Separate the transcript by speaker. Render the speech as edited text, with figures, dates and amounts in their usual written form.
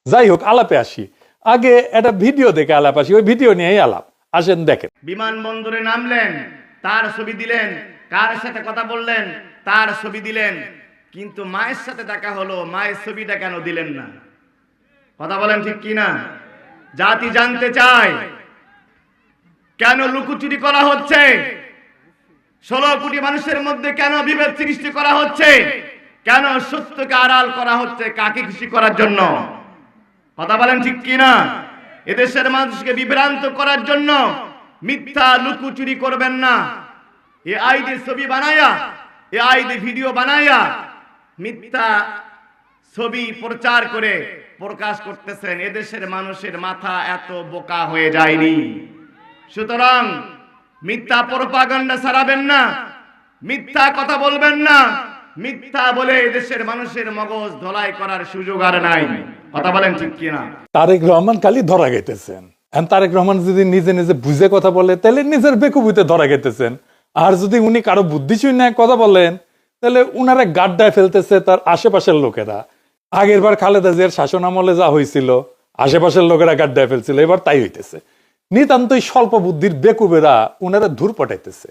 Speaker 1: যাই হোক, আলাপে আসি। আগে একটা ভিডিও দেখে আলাপ আসি, ওই ভিডিও নিয়েই আলাপ। আসেন দেখেন।
Speaker 2: বিমানবন্দরে নামলেন, তার ছবি দিলেন, কার সাথে কথা বললেন তার ছবি দিলেন, কিন্তু মায়ের সাথে দেখা হলো, মায়ের ছবিটা কেন দিলেন না? কথা বলেন ঠিক কি না? জাতি জানতে চায় কেন লুকোচুরি করা হচ্ছে, 16 কোটি মানুষের মধ্যে কেন বিভেদ সৃষ্টি করা হচ্ছে, কেন সত্যকে আড়াল করা হচ্ছে, কাকে খুশি করার জন্য? কথা বলেন ঠিক কি না? এদেশের মানুষকে বিভ্রান্ত করার জন্য মিথ্যা লুকোচুরি করবেন না। এ আইডি ছবি বানায়া, এ আইডি ভিডিও বানায়া মিথ্যা ছবি প্রচার করে প্রকাশ করতেছেন। এদেশের মানুষের মাথা এত বোকা হয়ে যায়নি। সুতরাং মিথ্যা প্রপাগান্ডা ছড়াবেন না, মিথ্যা কথা বলবেন না। মিথ্যা বলে এদেশের মানুষের মগজ ধোলাই করার সুযোগ আর নাই। কথা বলেন ঠিক কিনা?
Speaker 1: তারেক রহমান খালি ধরা গেতেছেন। তারেক রহমান যদি নিজে নিজে বুঝে কথা বলে তাহলে নিজের বেকুবিতে ধরা গেতেছেন, আর যদি উনি কারো বুদ্ধি শূন্য কথা বলেন তাহলে উনারা গাড্ডায় ফেলতেছে তার আশেপাশের লোকেরা। আগের বার খালেদা জিয়ার শাসন আমলে যা হয়েছিল, আশেপাশের লোকেরা গাড্ডায় ফেলছিল, এবার তাই হইতেছে। নিতান্তই স্বল্প বুদ্ধির বেকুবেরা উনারা ধুর পটাইতেছে।